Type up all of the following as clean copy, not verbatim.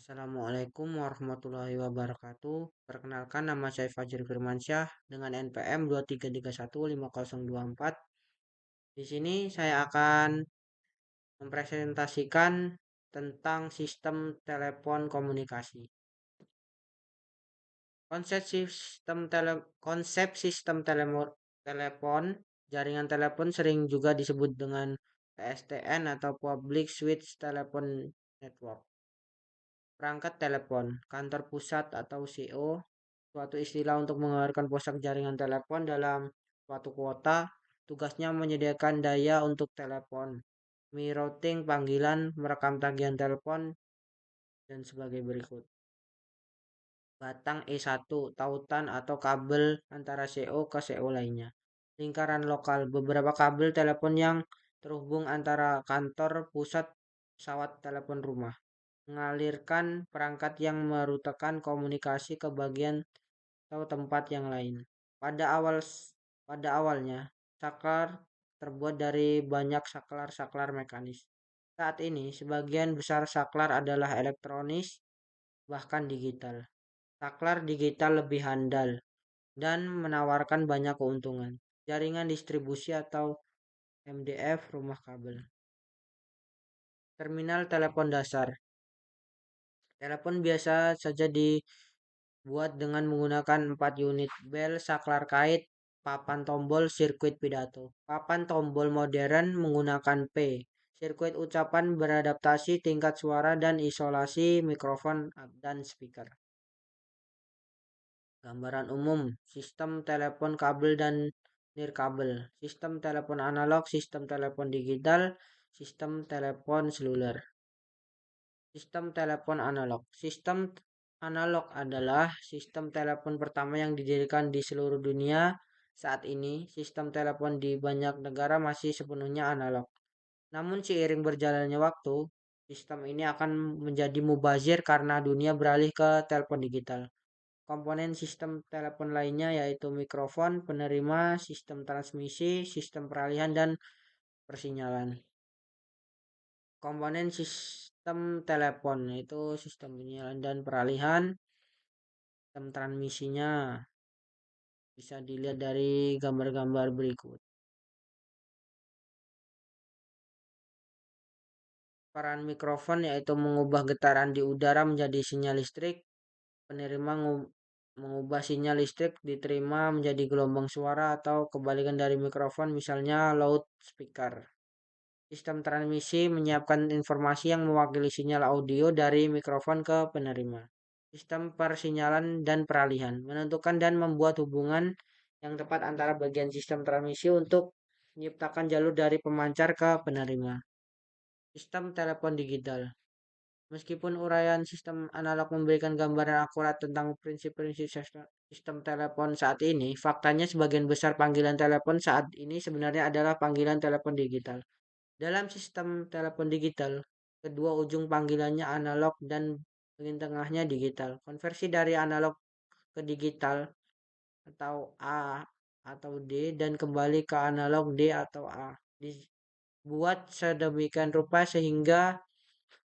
Assalamualaikum warahmatullahi wabarakatuh. Perkenalkan, nama saya Fajri Firmansyah dengan NPM 23315024. Di sini saya akan mempresentasikan tentang sistem telepon komunikasi. Konsep sistem telepon jaringan telepon sering juga disebut dengan PSTN atau Public Switch Telephone Network. Perangkat telepon, kantor pusat atau CO, suatu istilah untuk menggambarkan pusat jaringan telepon dalam suatu kota. Tugasnya menyediakan daya untuk telepon, merouting panggilan, merekam tagihan telepon, dan sebagai berikut. Batang E1, tautan atau kabel antara CO ke CO lainnya. Lingkaran lokal, beberapa kabel telepon yang terhubung antara kantor pusat pesawat telepon rumah. Mengalirkan perangkat yang merutekan komunikasi ke bagian atau tempat yang lain. Pada awalnya, saklar terbuat dari banyak saklar-saklar mekanis. Saat ini, sebagian besar saklar adalah elektronis, bahkan digital. Saklar digital lebih handal dan menawarkan banyak keuntungan. Jaringan distribusi atau MDF rumah kabel. Terminal telepon dasar. Telepon biasa saja dibuat dengan menggunakan 4 unit bel, saklar kait, papan tombol, sirkuit pidato. Papan tombol modern menggunakan P. Sirkuit ucapan beradaptasi tingkat suara dan isolasi mikrofon dan speaker. Gambaran umum, sistem telepon kabel dan nirkabel, sistem telepon analog, sistem telepon digital, sistem telepon seluler. Sistem telepon analog. Sistem analog adalah sistem telepon pertama yang didirikan di seluruh dunia. Saat ini, sistem telepon di banyak negara masih sepenuhnya analog. Namun seiring berjalannya waktu, sistem ini akan menjadi mubazir karena dunia beralih ke telepon digital. Komponen sistem telepon lainnya yaitu mikrofon, penerima, sistem transmisi, sistem peralihan, dan persinyalan. Komponen sistem telepon yaitu sistem penyiaran dan peralihan. Sistem transmisinya bisa dilihat dari gambar-gambar berikut. Peran mikrofon yaitu mengubah getaran di udara menjadi sinyal listrik. Penerima mengubah sinyal listrik diterima menjadi gelombang suara atau kebalikan dari mikrofon, misalnya loudspeaker. Sistem transmisi menyiapkan informasi yang mewakili sinyal audio dari mikrofon ke penerima. Sistem persinyalan dan peralihan menentukan dan membuat hubungan yang tepat antara bagian sistem transmisi untuk menciptakan jalur dari pemancar ke penerima. Sistem telepon digital. Meskipun uraian sistem analog memberikan gambaran akurat tentang prinsip-prinsip sistem telepon saat ini, faktanya sebagian besar panggilan telepon saat ini sebenarnya adalah panggilan telepon digital. Dalam sistem telepon digital, kedua ujung panggilannya analog dan bagian tengahnya digital. Konversi dari analog ke digital atau A atau D dan kembali ke analog D atau A dibuat sedemikian rupa sehingga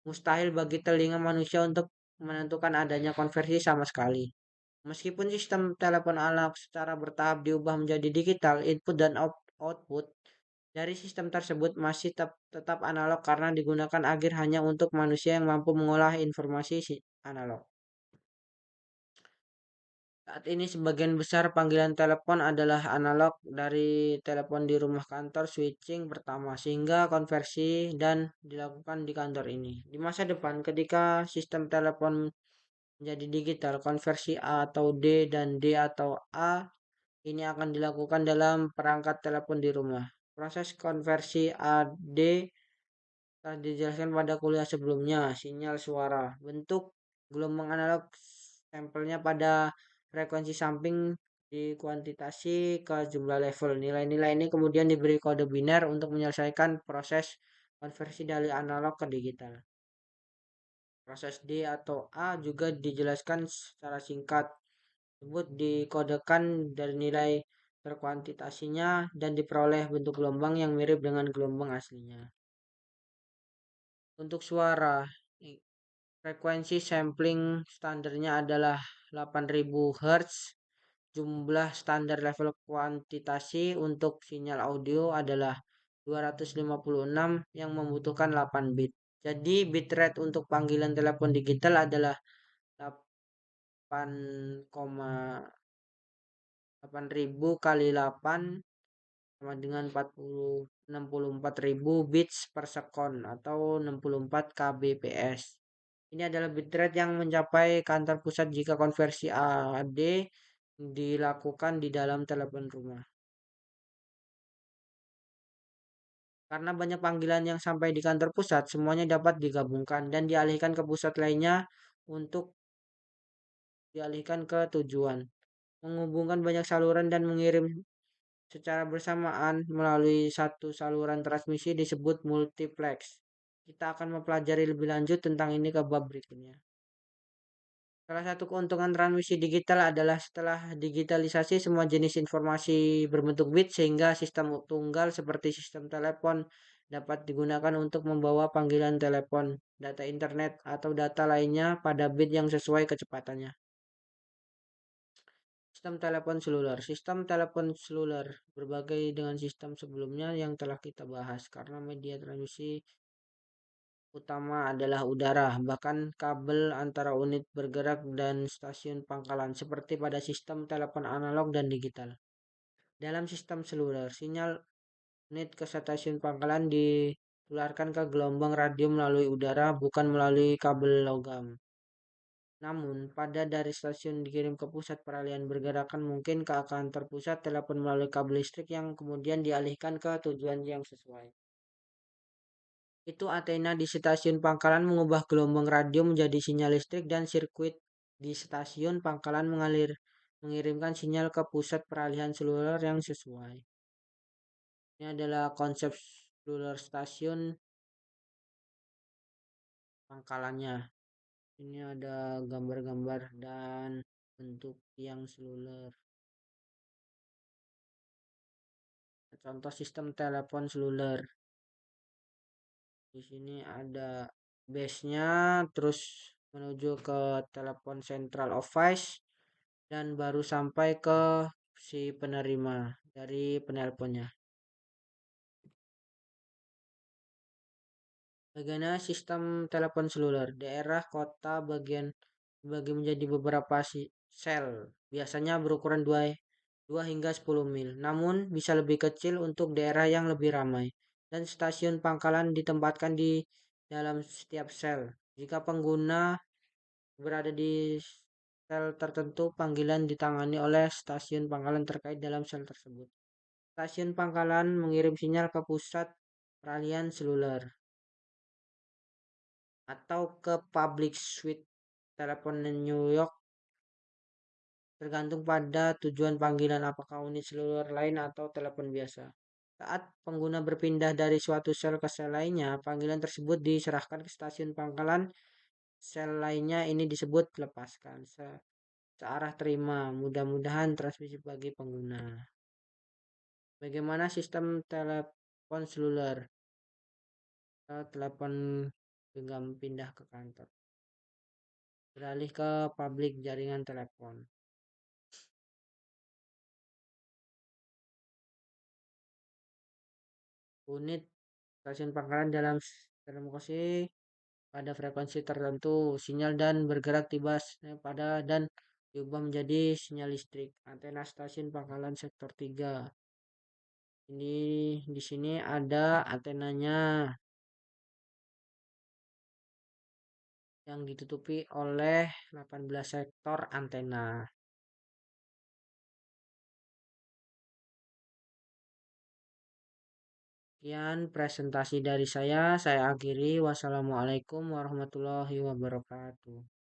mustahil bagi telinga manusia untuk menentukan adanya konversi sama sekali. Meskipun sistem telepon analog secara bertahap diubah menjadi digital, input dan output dari sistem tersebut masih tetap analog karena digunakan agar hanya untuk manusia yang mampu mengolah informasi analog. Saat ini sebagian besar panggilan telepon adalah analog dari telepon di rumah kantor switching pertama sehingga konversi dan dilakukan di kantor ini. Di masa depan ketika sistem telepon menjadi digital, konversi A atau D dan D atau A ini akan dilakukan dalam perangkat telepon di rumah. Proses konversi A-D telah dijelaskan pada kuliah sebelumnya. Sinyal suara, bentuk gelombang analog sampelnya pada frekuensi samping dikuantitasi ke jumlah level. Nilai-nilai ini kemudian diberi kode biner untuk menyelesaikan proses konversi dari analog ke digital. Proses D atau A juga dijelaskan secara singkat. Tersebut dikodekan dari nilai terkuantitasinya dan diperoleh bentuk gelombang yang mirip dengan gelombang aslinya. Untuk suara, Frekuensi sampling standarnya adalah 8000 Hz. Jumlah standar level kuantitasi untuk sinyal audio adalah 256 yang membutuhkan 8 bit. Jadi bitrate untuk panggilan telepon digital adalah 8,8000 kali 8 sama dengan 64.000 bits per second atau 64 kbps. Ini adalah bitrate yang mencapai kantor pusat jika konversi AD dilakukan di dalam telepon rumah. Karena banyak panggilan yang sampai di kantor pusat, semuanya dapat digabungkan dan dialihkan ke pusat lainnya untuk dialihkan ke tujuan. Menghubungkan banyak saluran dan mengirim secara bersamaan melalui satu saluran transmisi disebut multiplex. Kita akan mempelajari lebih lanjut tentang ini ke bab berikutnya. Salah satu keuntungan transmisi digital adalah setelah digitalisasi semua jenis informasi berbentuk bit sehingga sistem tunggal seperti sistem telepon dapat digunakan untuk membawa panggilan telepon, data internet, atau data lainnya pada bit yang sesuai kecepatannya. Sistem telepon seluler. Sistem telepon seluler berbagai dengan sistem sebelumnya yang telah kita bahas karena media transmisi utama adalah udara, bahkan kabel antara unit bergerak dan stasiun pangkalan seperti pada sistem telepon analog dan digital. Dalam sistem seluler, sinyal unit ke stasiun pangkalan ditularkan ke gelombang radio melalui udara, bukan melalui kabel logam. Namun, pada dari stasiun dikirim ke pusat peralihan bergerakan mungkin ke kantor pusat telepon melalui kabel listrik yang kemudian dialihkan ke tujuan yang sesuai. Itu antena di stasiun pangkalan mengubah gelombang radio menjadi sinyal listrik dan sirkuit di stasiun pangkalan mengirimkan sinyal ke pusat peralihan seluler yang sesuai. Ini adalah konsep seluler stasiun pangkalannya. Ini ada gambar-gambar dan bentuk tiang seluler. Contoh sistem telepon seluler. Di sini ada base-nya, terus menuju ke telepon central office dan baru sampai ke si penerima dari penelponnya. Bagaimana sistem telepon seluler? Daerah kota bagian dibagi menjadi beberapa sel, biasanya berukuran 2 hingga 10 mil, namun bisa lebih kecil untuk daerah yang lebih ramai. Dan stasiun pangkalan ditempatkan di dalam setiap sel. Jika pengguna berada di sel tertentu, panggilan ditangani oleh stasiun pangkalan terkait dalam sel tersebut. Stasiun pangkalan mengirim sinyal ke pusat peralihan seluler atau ke public suite telepon New York tergantung pada tujuan panggilan apakah unit seluler lain atau telepon biasa. Saat pengguna berpindah dari suatu sel ke sel lainnya, panggilan tersebut diserahkan ke stasiun pangkalan sel lainnya ini disebut lepaskan. Searah terima, mudah-mudahan transmisi bagi pengguna. Bagaimana sistem telepon seluler? Telepon genggam pindah ke kantor. Beralih ke publik jaringan telepon. Unit stasiun pangkalan dalam kursi pada frekuensi tertentu, sinyal dan bergerak tiba pada dan diubah menjadi sinyal listrik. Antena stasiun pangkalan sektor 3. Ini di sini ada antenanya yang ditutupi oleh 18 sektor antena. Sekian presentasi dari saya akhiri. Wassalamualaikum warahmatullahi wabarakatuh.